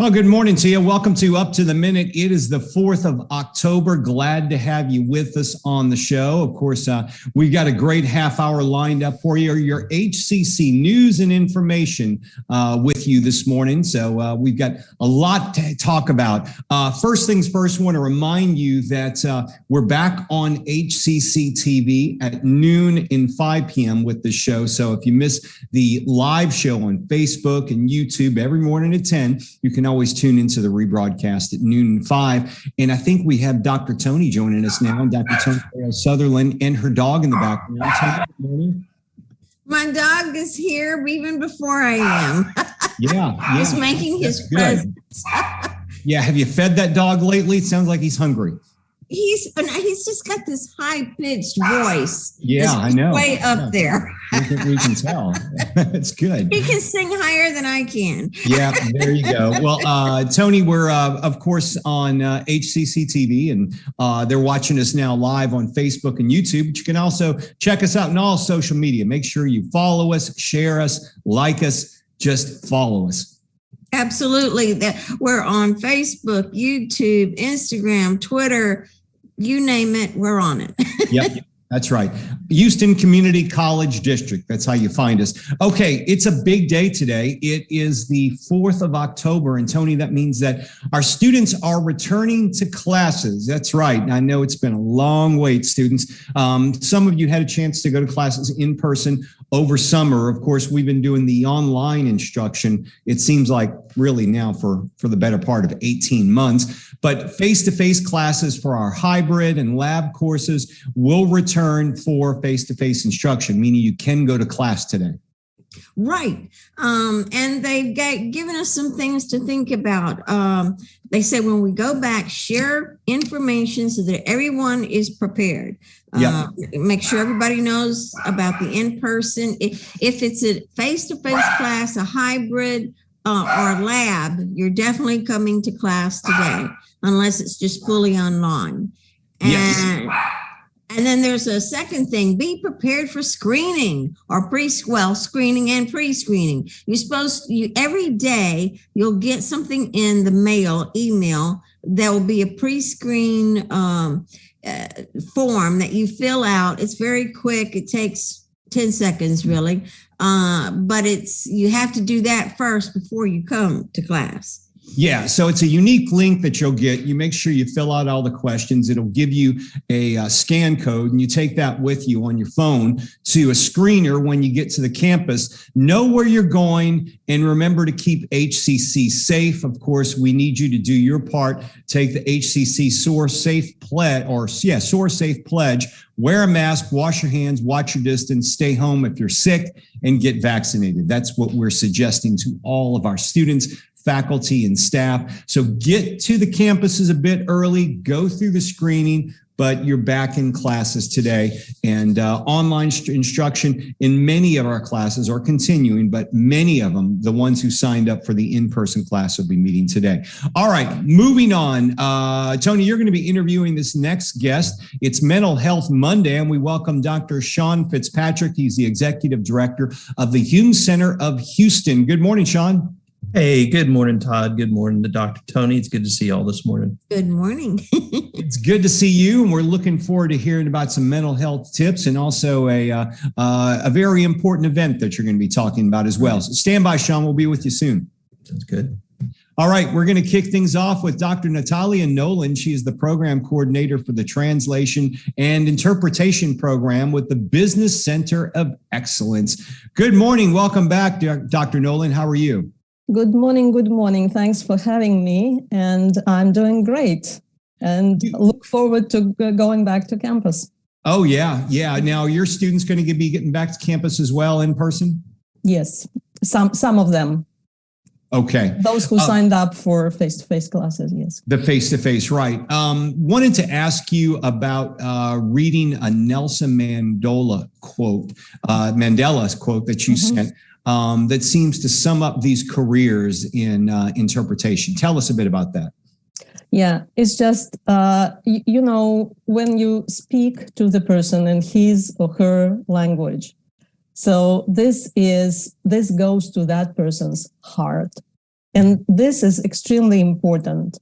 Well, good morning to you. Welcome to Up to the Minute. It is the 4th of October. Glad to have you with us on the show. Of course, we've got a great half hour lined up for you. Your HCC news and information with you this morning. So we've got a lot to talk about. First things first, I want to remind you that we're back on HCCTV at noon and 5 p.m. with the show. So if you miss the live show on Facebook and YouTube every morning at 10, you can always tune into the rebroadcast at noon and 5. And I think we have Dr. Tony joining us now, Dr. Tony Sutherland and her dog in the background. Tony, good morning. My dog is here even before I am. Yeah. He's making his presence. Yeah. Have you fed that dog lately? It sounds like he's hungry. He's just got this high-pitched voice. Yeah, I know. Way up there. We can tell. It's good. He can sing higher than I can. Yeah, there you go. Well, Tony, we're, of course, on HCCTV, and they're watching us now live on Facebook and YouTube, but you can also check us out on all social media. Make sure you follow us, share us, like us, just follow us. Absolutely. We're on Facebook, YouTube, Instagram, Twitter, you name it, we're on it. Yep. That's right. Houston Community College District. That's how you find us. Okay, it's a big day today. It is the 4th of October. And Tony, that means that our students are returning to classes. That's right. I know it's been a long wait, students. Some of you had a chance to go to classes in person over summer. Of course, we've been doing the online instruction. It seems like really now for the better part of 18 months. But face-to-face classes for our hybrid and lab courses will return for face-to-face instruction, meaning you can go to class today. Right. And they've given us some things to think about. They said when we go back, share information so that everyone is prepared. Make sure everybody knows about the in-person. If it's a face-to-face class, a hybrid, or lab, you're definitely coming to class today, unless it's just fully online. And then there's a second thing, be prepared for screening or screening and pre-screening. Every day you'll get something in the email, there will be a pre-screen form that you fill out. It's very quick. It takes 10 seconds really. But you have to do that first before you come to class. Yeah, so it's a unique link that you'll get. You make sure you fill out all the questions. It'll give you a scan code, and you take that with you on your phone to a screener when you get to the campus. Know where you're going, and remember to keep HCC safe. Of course, we need you to do your part. Take the HCC Soar Safe Pledge. Wear a mask, wash your hands, watch your distance, stay home if you're sick, and get vaccinated. That's what we're suggesting to all of our students, faculty, and staff. So get to the campuses a bit early, go through the screening, but you're back in classes today. And online instruction in many of our classes are continuing, but many of them, the ones who signed up for the in-person class, will be meeting today. All right, moving on. Tony, you're going to be interviewing this next guest. It's Mental Health Monday, and we welcome Dr. Sean Fitzpatrick. He's the Executive Director of the Jung Center of Houston. Good morning, Sean. Hey, good morning, Todd. Good morning to Dr. Tony. It's good to see you all this morning. Good morning. It's good to see you, and we're looking forward to hearing about some mental health tips and also a very important event that you're going to be talking about as well. So stand by, Sean. We'll be with you soon. Sounds good. All right, we're going to kick things off with Dr. Natalia Nolan. She is the program coordinator for the Translation and Interpretation Program with the Business Center of Excellence. Good morning. Welcome back, Dr. Nolan. How are you? Good morning. Good morning. Thanks for having me. And I'm doing great and look forward to going back to campus. Oh, yeah. Yeah. Now, your students going to be getting back to campus as well in person? Yes. Some of them. Okay. Those who signed up for face-to-face classes, yes. The face-to-face, right. Wanted to ask you about reading a Nelson Mandela's quote that you sent. That seems to sum up these careers in interpretation. Tell us a bit about that. Yeah, it's just, when you speak to the person in his or her language. So this goes to that person's heart. And this is extremely important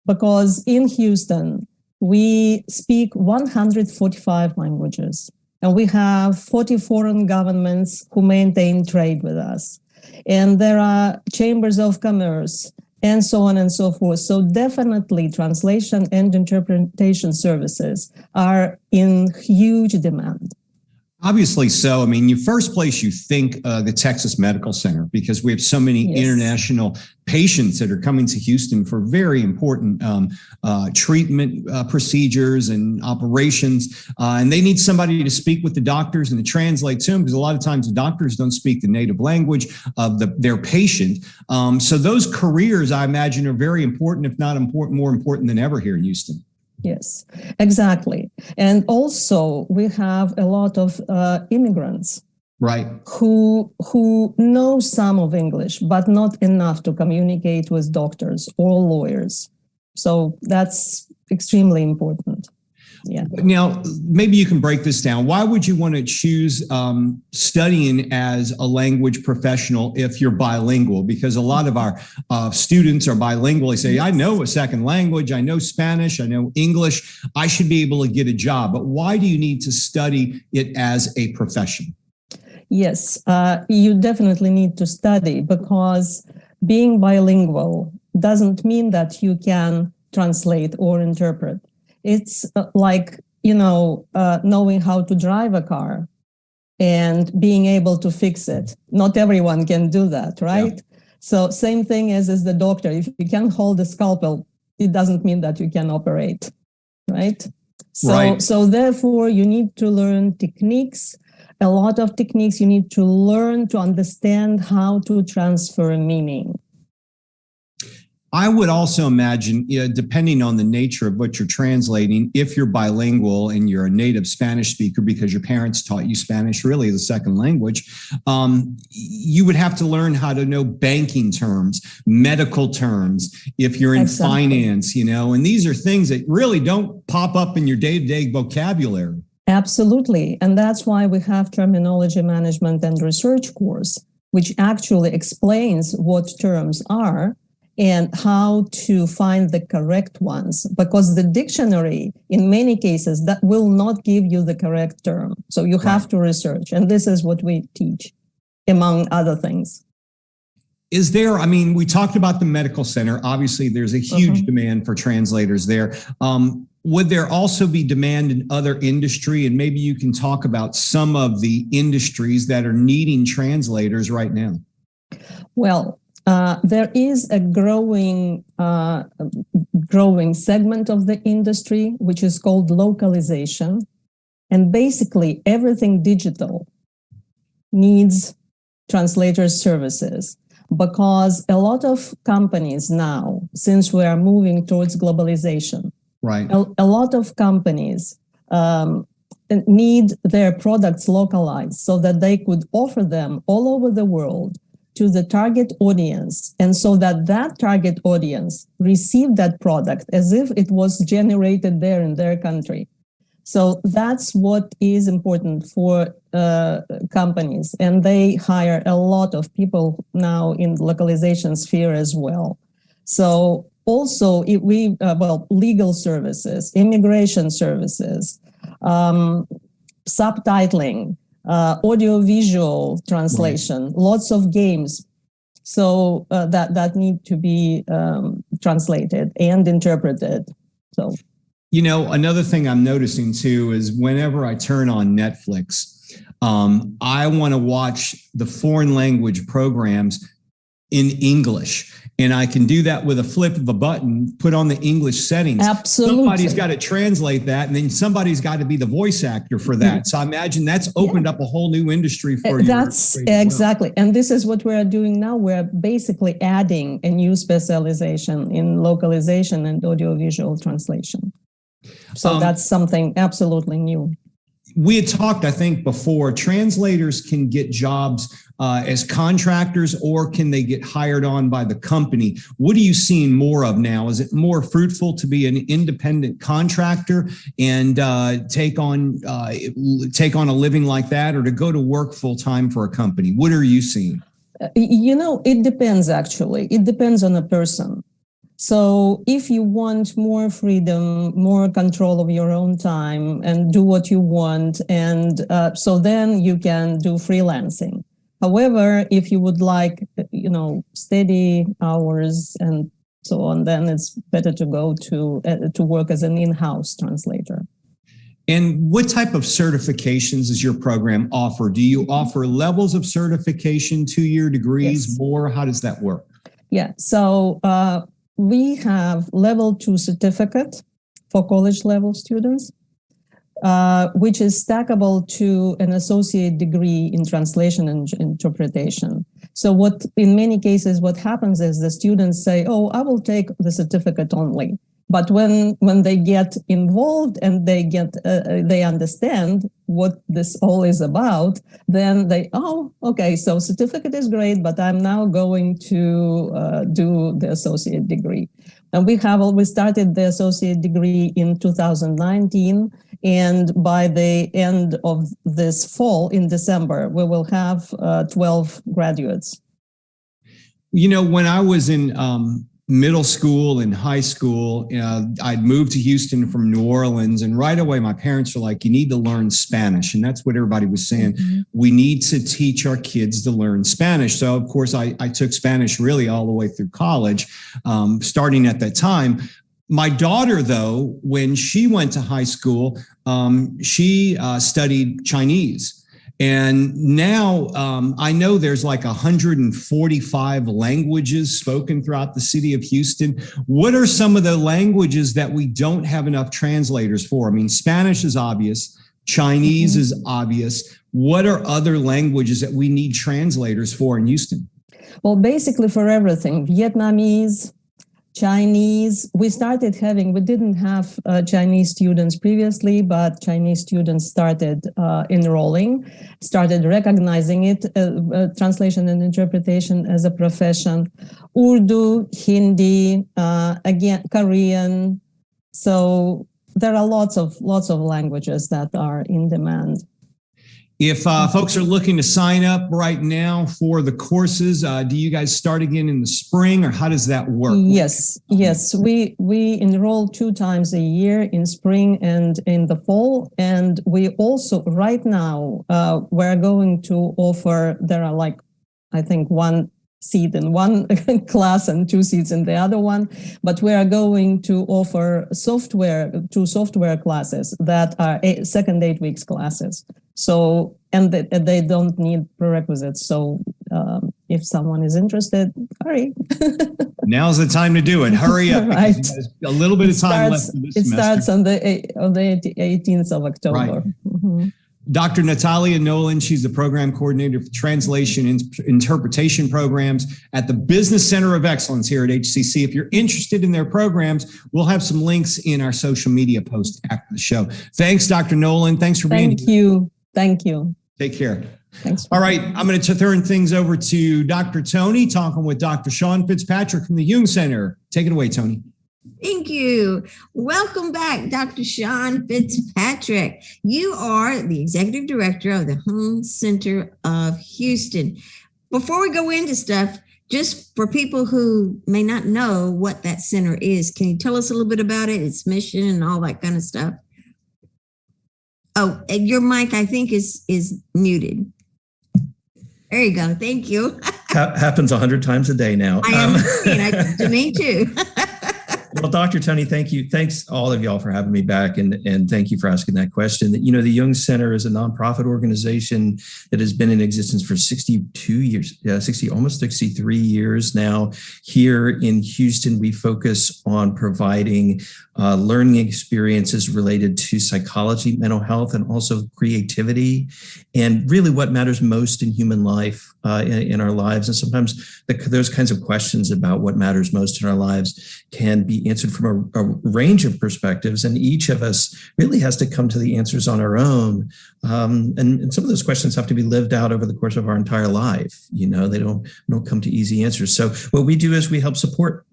because in Houston, we speak 145 languages, and we have 40 foreign governments who maintain trade with us. And there are chambers of commerce and so on and so forth. So definitely translation and interpretation services are in huge demand. Obviously so. I mean, first place you think the Texas Medical Center, because we have so many international patients that are coming to Houston for very important treatment procedures and operations. And they need somebody to speak with the doctors and to translate to them, because a lot of times the doctors don't speak the native language of their patient. So those careers, I imagine, are very important, if not more important than ever here in Houston. Yes, exactly. And also we have a lot of immigrants, right, who know some of English, but not enough to communicate with doctors or lawyers. So that's extremely important. Yeah. Now, maybe you can break this down. Why would you want to choose studying as a language professional if you're bilingual? Because a lot of our students are bilingual. They say, I know a second language, I know Spanish, I know English, I should be able to get a job. But why do you need to study it as a profession? Yes, you definitely need to study, because being bilingual doesn't mean that you can translate or interpret. It's like, knowing how to drive a car and being able to fix it. Not everyone can do that, right? Yeah. So same thing as the doctor. If you can hold a scalpel, it doesn't mean that you can operate, right? So therefore, you need to learn techniques, a lot of techniques. You need to learn to understand how to transfer meaning. I would also imagine, depending on the nature of what you're translating, if you're bilingual and you're a native Spanish speaker because your parents taught you Spanish really as a second language, you would have to learn how to know banking terms, medical terms, if you're in finance, and these are things that really don't pop up in your day-to-day vocabulary. Absolutely. And that's why we have terminology management and research course, which actually explains what terms are and how to find the correct ones, because the dictionary, in many cases, that will not give you the correct term. So you have to research. And this is what we teach, among other things. Is there, we talked about the medical center. Obviously, there's a huge demand for translators there. Would there also be demand in other industry? And maybe you can talk about some of the industries that are needing translators right now. Well, there is a growing segment of the industry, which is called localization. And basically everything digital needs translator services, because a lot of companies now, since we are moving towards globalization, a lot of companies need their products localized so that they could offer them all over the world to the target audience, and so that target audience receive that product as if it was generated there in their country. So that's what is important for companies, and they hire a lot of people now in the localization sphere as well. So also, legal services, immigration services, subtitling, audio-visual translation, lots of games. So that need to be translated and interpreted. So, another thing I'm noticing too is whenever I turn on Netflix, I want to watch the foreign language programs in English. And I can do that with a flip of a button, put on the English settings. Absolutely. Somebody's got to translate that, and then somebody's got to be the voice actor for that. So I imagine that's opened up a whole new industry for you. That's exactly. Well. And this is what we're doing now. We're basically adding a new specialization in localization and audiovisual translation. So that's something absolutely new. We had talked, I think, before, translators can get jobs as contractors, or can they get hired on by the company? What are you seeing more of now? Is it more fruitful to be an independent contractor and take on a living like that, or to go to work full time for a company? What are you seeing? It depends actually. It depends on a person. So if you want more freedom, more control of your own time and do what you want, and so then you can do freelancing. However, if you would like, steady hours and so on, then it's better to go to work as an in-house translator. And what type of certifications does your program offer? Do you offer levels of certification, 2-year degrees, Yes. more? How does that work? Yeah, so we have level 2 certificate for college level students, which is stackable to an associate degree in translation and interpretation. So in many cases, what happens is the students say, oh, I will take the certificate only. But when they get involved and they understand what this all is about, then okay, so certificate is great, but I'm now going to do the associate degree. And we started the associate degree in 2019, and by the end of this fall, in December, we will have 12 graduates. When I was in middle school and high school, I'd moved to Houston from New Orleans, and right away my parents were like, you need to learn Spanish. And that's what everybody was saying. Mm-hmm. We need to teach our kids to learn Spanish. So of course I took Spanish really all the way through college, starting at that time. My daughter, though, when she went to high school, she studied Chinese. And now I know there's like 145 languages spoken throughout the city of Houston. What are some of the languages that we don't have enough translators for? I mean, Spanish is obvious. Chinese is obvious. What are other languages that we need translators for in Houston? Well, basically for everything. Vietnamese, Chinese. We didn't have Chinese students previously, but Chinese students started enrolling, started recognizing it, translation and interpretation as a profession. Urdu, Hindi, again, Korean. So there are lots of languages that are in demand. If folks are looking to sign up right now for the courses, do you guys start again in the spring, or how does that work? Yes. We enroll 2 times a year, in spring and in the fall. And we also, right now, we're going to offer, there are I think 1 seat in one class and 2 seats in the other one. But we are going to offer 2 software classes that are second 8 weeks classes. So, and they don't need prerequisites. So if someone is interested, hurry. Now's the time to do it. Hurry up. Right. A little bit of time left for this semester. It starts on the 18th of October. Right. Mm-hmm. Dr. Natalia Nolan, she's the program coordinator for translation and interpretation programs at the Business Center of Excellence here at HCC. If you're interested in their programs, we'll have some links in our social media post after the show. Thanks, Dr. Nolan. Thanks for being here. Thank you. Take care. Thanks. All right, I'm going to turn things over to Dr. Tony, talking with Dr. Sean Fitzpatrick from the Jung Center. Take it away, Tony. Thank you. Welcome back, Dr. Sean Fitzpatrick. You are the Executive Director of the Jung Center of Houston. Before we go into stuff, just for people who may not know what that center is, can you tell us a little bit about it, its mission and all that kind of stuff? Oh, and your mic, I think, is muted. There you go. Thank you. Happens 100 times a day now. To me too. Well, Dr. Tony, thank you. Thanks all of y'all for having me back, and thank you for asking that question. The Jung Center is a nonprofit organization that has been in existence for 62 years, almost 63 years now. Here in Houston, we focus on providing learning experiences related to psychology, mental health, and also creativity, and really what matters most in human life, in our lives. And sometimes those kinds of questions about what matters most in our lives can be answered from a range of perspectives, and each of us really has to come to the answers on our own. And some of those questions have to be lived out over the course of our entire life. They don't come to easy answers. So what we do is we help support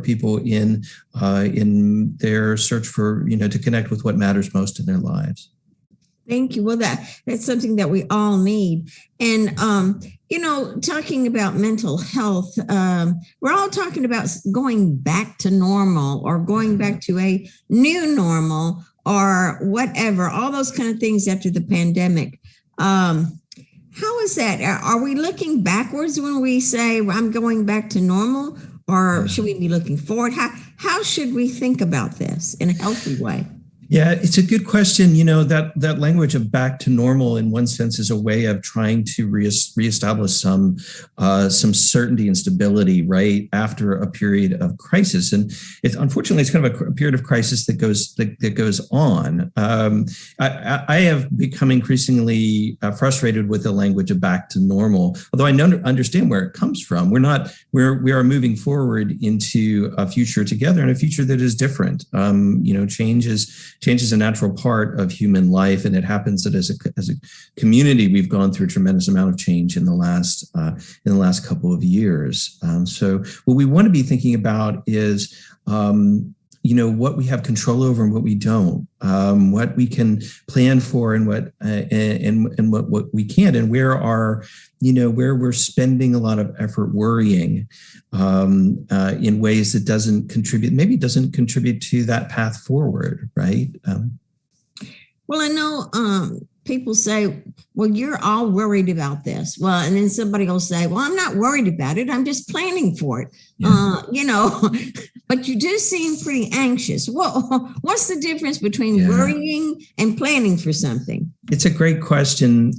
people in their search for, to connect with what matters most in their lives. Thank you. Well, that's something that we all need. And, talking about mental health, we're all talking about going back to normal or going back to a new normal or whatever, all those kind of things after the pandemic. How is that? Are we looking backwards when we say I'm going back to normal, or should we be looking forward? How should we think about this in a healthy way? Yeah, it's a good question. That language of back to normal in one sense is a way of trying to reestablish some certainty and stability right after a period of crisis. And unfortunately, it's kind of a period of crisis that goes on. I have become increasingly frustrated with the language of back to normal, although I understand where it comes from. We are moving forward into a future together, and a future that is different. Change is a natural part of human life, and it happens that as a community, we've gone through a tremendous amount of change in the last couple of years. So what we want to be thinking about is what we have control over and what we don't, what we can plan for and what we can't, and where we're spending a lot of effort worrying in ways that doesn't contribute to that path forward, right? Well, I know people say, well, you're all worried about this. Well, and then somebody will say, well, I'm not worried about it. I'm just planning for it. Yeah. But you do seem pretty anxious. Well, what's the difference between worrying and planning for something? It's a great question.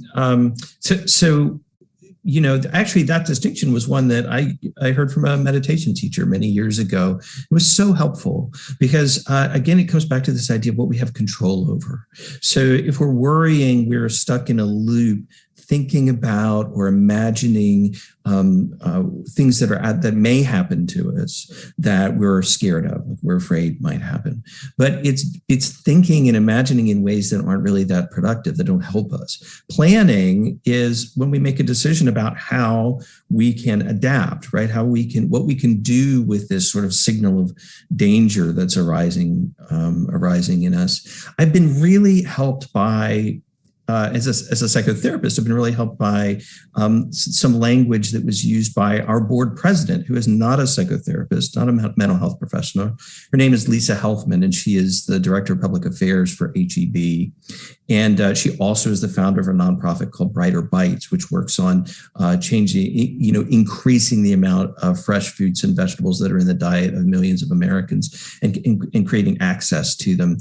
Actually that distinction was one that I heard from a meditation teacher many years ago. It was so helpful because, again, it comes back to this idea of what we have control over. So if we're worrying, we're stuck in a loop thinking about or imagining things that may happen to us that we're scared of, we're afraid might happen. But it's thinking and imagining in ways that aren't really that productive, that don't help us. Planning is when we make a decision about how we can adapt, right? What we can do with this sort of signal of danger that's arising in us. I've been really helped by as a psychotherapist, I've been really helped by some language that was used by our board president, who is not a psychotherapist, not a mental health professional. Her name is Lisa Helfman, and she is the director of public affairs for HEB. And she also is the founder of a nonprofit called Brighter Bites, which works on increasing the amount of fresh fruits and vegetables that are in the diet of millions of Americans and creating access to them.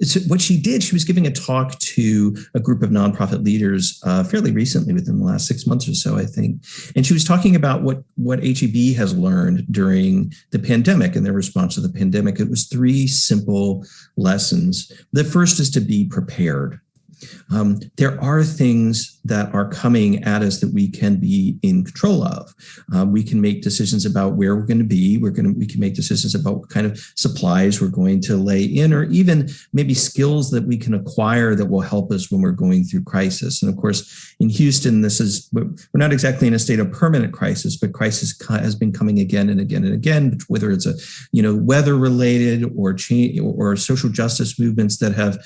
So what she did, she was giving a talk to a group of nonprofit leaders fairly recently, within the last 6 months or so, I think. And she was talking about what HEB has learned during the pandemic and their response to the pandemic. It was 3 simple lessons. The first is to be prepared. There are things that are coming at us that we can be in control of. We can make decisions about where we're going to be. We can make decisions about what kind of supplies we're going to lay in, or even maybe skills that we can acquire that will help us when we're going through crisis. And of course, in Houston, we're not exactly in a state of permanent crisis, but crisis has been coming again and again and again, whether it's weather related or change or social justice movements that have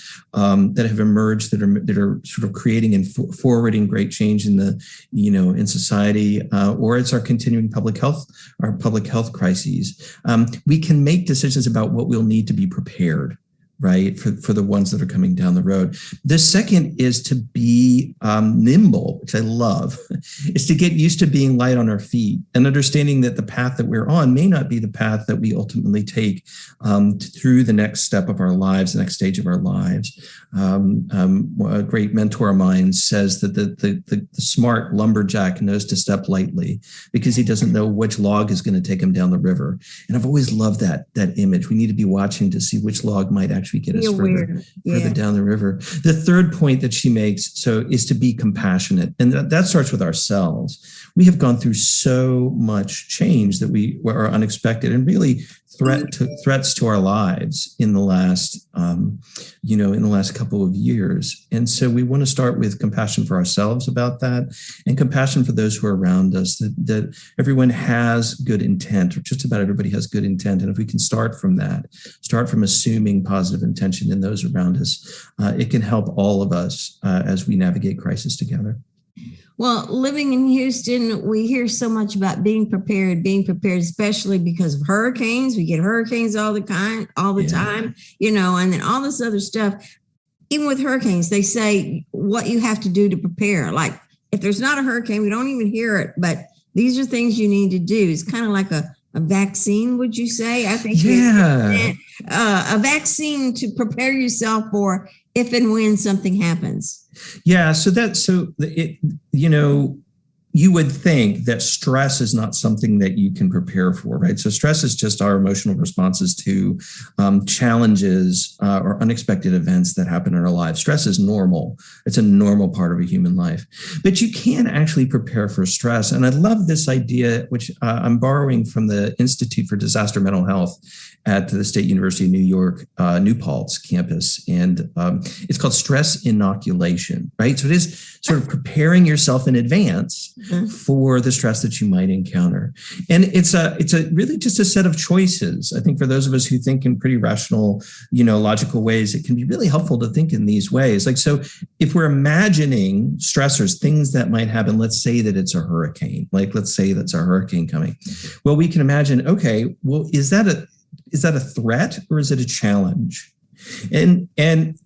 emerged that are sort of creating and forwarding great change in in society, or it's our continuing public health crises. We can make decisions about what we'll need to be prepared, right, for the ones that are coming down the road. The second is to be nimble, which I love, is to get used to being light on our feet and understanding that the path that we're on may not be the path that we ultimately take through the next step of our lives, the next stage of our lives. A great mentor of mine says that the smart lumberjack knows to step lightly because he doesn't know which log is going to take him down the river. And I've always loved that image. We need to be watching to see which log might actually get us further down the river. The third point that she makes is to be compassionate. And that starts with ourselves. we have gone through so much change that we are unexpected and really threats to our lives in the last, in the last couple of years. And so we want to start with compassion for ourselves about that, and compassion for those who are around us, that everyone has good intent, or just about everybody has good intent. And if we can start from assuming positive intention in those around us, it can help all of us as we navigate crisis together. Well, living in Houston, we hear so much about being prepared, especially because of hurricanes. We get hurricanes all the time, and then all this other stuff. Even with hurricanes, they say what you have to do to prepare. Like if there's not a hurricane, we don't even hear it, but these are things you need to do. It's kind of like a vaccine, would you say? I think a vaccine to prepare yourself for if and when something happens. Yeah, you would think that stress is not something that you can prepare for, right? So stress is just our emotional responses to challenges or unexpected events that happen in our lives. Stress is normal. It's a normal part of a human life. But you can actually prepare for stress. And I love this idea, which I'm borrowing from the Institute for Disaster Mental Health at the State University of New York, New Paltz campus. And it's called stress inoculation, right? So it is sort of preparing yourself in advance for the stress that you might encounter. And it's a really just a set of choices. I think for those of us who think in pretty rational, logical ways, it can be really helpful to think in these ways. Like, so if we're imagining stressors, things that might happen, let's say that it's a hurricane, let's say that's a hurricane coming. Well, we can imagine, okay, well, is that a threat or is it a challenge? And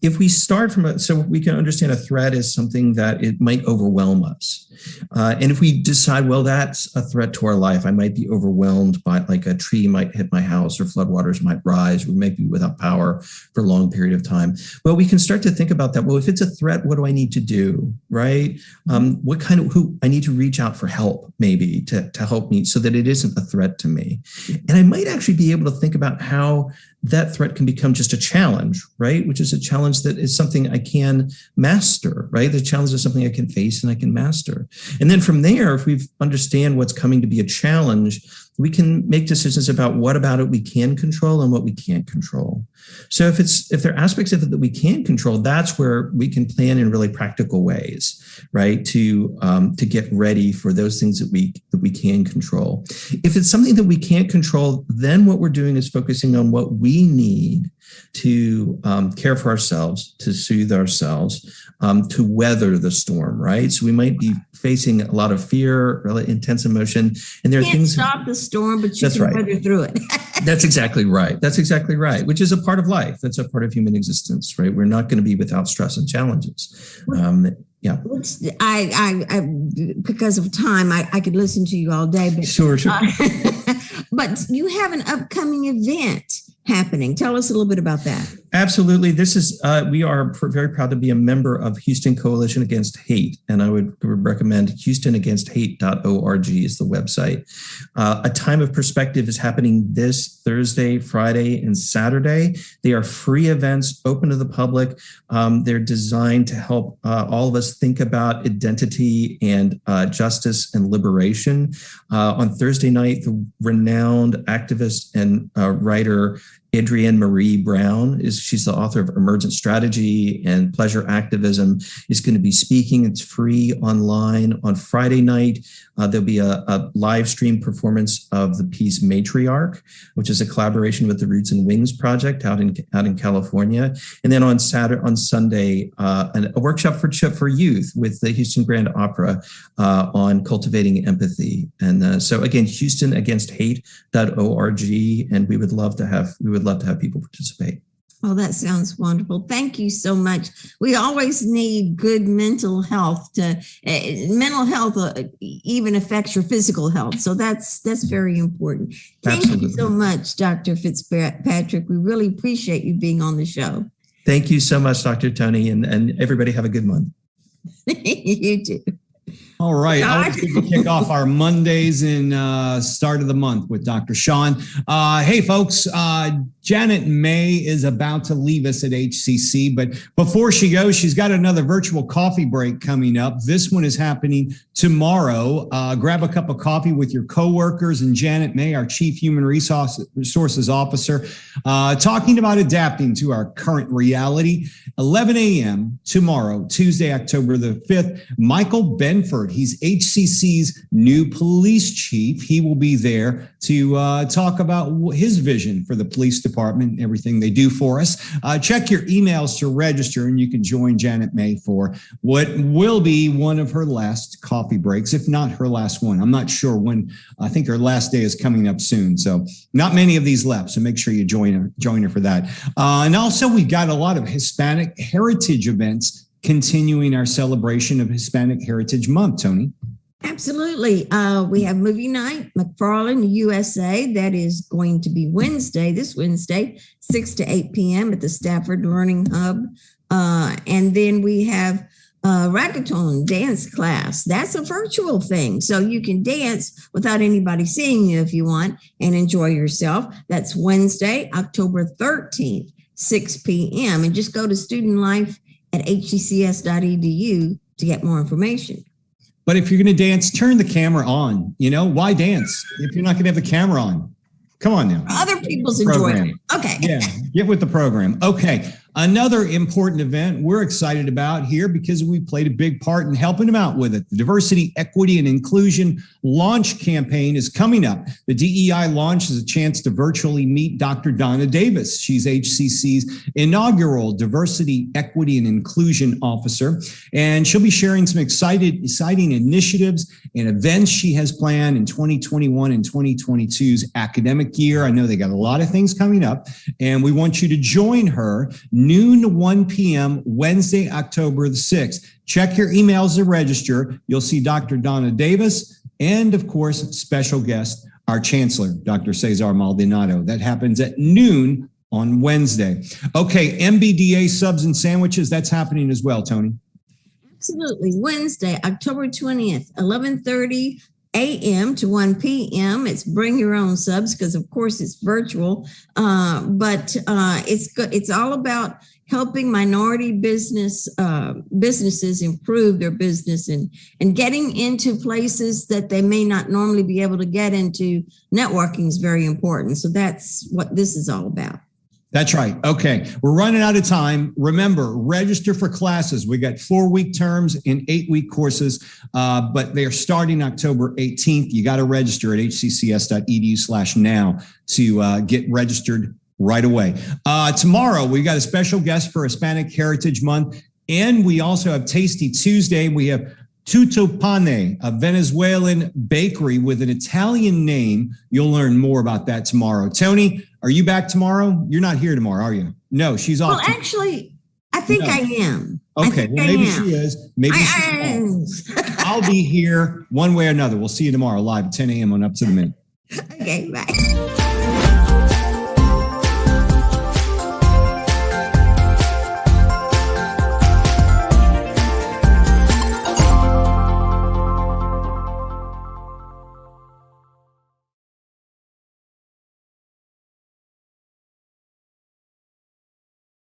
if we start so we can understand a threat is something that it might overwhelm us. And if we decide, well, that's a threat to our life, I might be overwhelmed by, like, a tree might hit my house, or floodwaters might rise, or we might be without power for a long period of time. Well, we can start to think about that. Well, if it's a threat, what do I need to do, right? Who I need to reach out for help, maybe to help me so that it isn't a threat to me. And I might actually be able to think about how that threat can become just a challenge, right? Which is a challenge that is something I can master, right? The challenge is something I can face and I can master. And then from there, if we understand what's coming to be a challenge, we can make decisions about what about it we can control and what we can't control. So if there are aspects of it that we can control, that's where we can plan in really practical ways, right? To get ready for those things that we can control. If it's something that we can't control, then what we're doing is focusing on what we need to care for ourselves, to soothe ourselves, to weather the storm, right? So we might be facing a lot of fear, really intense emotion, and there are things. Stop the storm, but you can weather through it. That's exactly right. That's exactly right. Which is a part of life. That's a part of human existence, right? We're not going to be without stress and challenges. Yeah. I because of time, I could listen to you all day. But, sure. But you have an upcoming event happening. Tell us a little bit about that. Absolutely. This is, we are very proud to be a member of Houston Coalition Against Hate. And I would recommend HoustonAgainstHate.org is the website. A Time of Perspective is happening this Thursday, Friday, and Saturday. They are free events, open to the public. They're designed to help all of us think about identity and justice and liberation. On Thursday night, the renowned activist and writer Adrienne Marie Brown she's the author of Emergent Strategy and Pleasure Activism, is going to be speaking. It's free online. On Friday night, there'll be a live stream performance of the piece Matriarch, which is a collaboration with the Roots and Wings Project out in California. And then on Sunday, a workshop for youth with the Houston Grand Opera on cultivating empathy. And so again, HoustonAgainstHate.org, and we would love to have people participate. Oh, that sounds wonderful. Thank you so much. We always need good mental health. Mental health even affects your physical health. So that's very important. Thank Absolutely. You so much, Dr. Fitzpatrick. We really appreciate you being on the show. Thank you so much, Dr. Tony, and everybody have a good month. You too. All right. Always good to kick off our Mondays and start of the month with Dr. Sean. Hey, folks, Janet May is about to leave us at HCC, but before she goes, she's got another virtual coffee break coming up. This one is happening tomorrow. Grab a cup of coffee with your coworkers and Janet May, our Chief Human Resources Officer, talking about adapting to our current reality. 11 a.m. tomorrow, Tuesday, October the 5th. Michael Benford, he's HCC's new police chief. He will be there to talk about his vision for the police department and everything they do for us. Check your emails to register, and you can join Janet May for what will be one of her last coffee breaks, if not her last one. I'm not sure when. I think her last day is coming up soon, so not many of these left. So make sure you join her for that. And also, we've got a lot of Hispanic heritage events continuing our celebration of Hispanic Heritage Month. Tony. Absolutely. We have movie night, McFarland, USA. That is going to be this Wednesday, 6 to 8 p.m. at the Stafford Learning Hub. And then we have raggaton dance class. That's a virtual thing. So you can dance without anybody seeing you if you want and enjoy yourself. That's Wednesday, October 13th, 6 p.m. And just go to Student Life at hccs.edu to get more information. But if you're going to dance, turn the camera on. Why dance if you're not going to have the camera on? Come on now. Other people's enjoyment. Okay. Yeah, get with the program. Okay. Another important event we're excited about here because we played a big part in helping them out with it. The Diversity, Equity, and Inclusion Launch Campaign is coming up. The DEI launch is a chance to virtually meet Dr. Donna Davis. She's HCC's inaugural Diversity, Equity, and Inclusion Officer, and she'll be sharing some exciting initiatives and events she has planned in 2021 and 2022's academic year. I know they got a lot of things coming up, and we want you to join her noon to 1 p.m. Wednesday, October the 6th. Check your emails to register. You'll see Dr. Donna Davis and, of course, special guest, our Chancellor, Dr. Cesar Maldonado. That happens at noon on Wednesday. Okay, MBDA subs and sandwiches, that's happening as well, Tony. Absolutely. Wednesday, October 20th, 11:30 a.m. to 1 p.m. It's bring your own subs because, of course, it's virtual, but it's good. It's all about helping minority businesses improve their business and getting into places that they may not normally be able to get into. Networking is very important. So that's what this is all about. That's right. Okay. We're running out of time. Remember, register for classes. We got 4-week terms and 8-week courses, but they're starting October 18th. You got to register at hccs.edu/now to get registered right away. Tomorrow, we got a special guest for Hispanic Heritage Month, and we also have Tasty Tuesday. We have Tutopane, a Venezuelan bakery with an Italian name. You'll learn more about that tomorrow. Tony, are you back tomorrow? You're not here tomorrow, are you? No, she's off. Well, actually, I think I am. Okay, well, maybe she is. Maybe she's off. I'll be here one way or another. We'll see you tomorrow live at 10 a.m. on Up to the Minute. Okay, bye.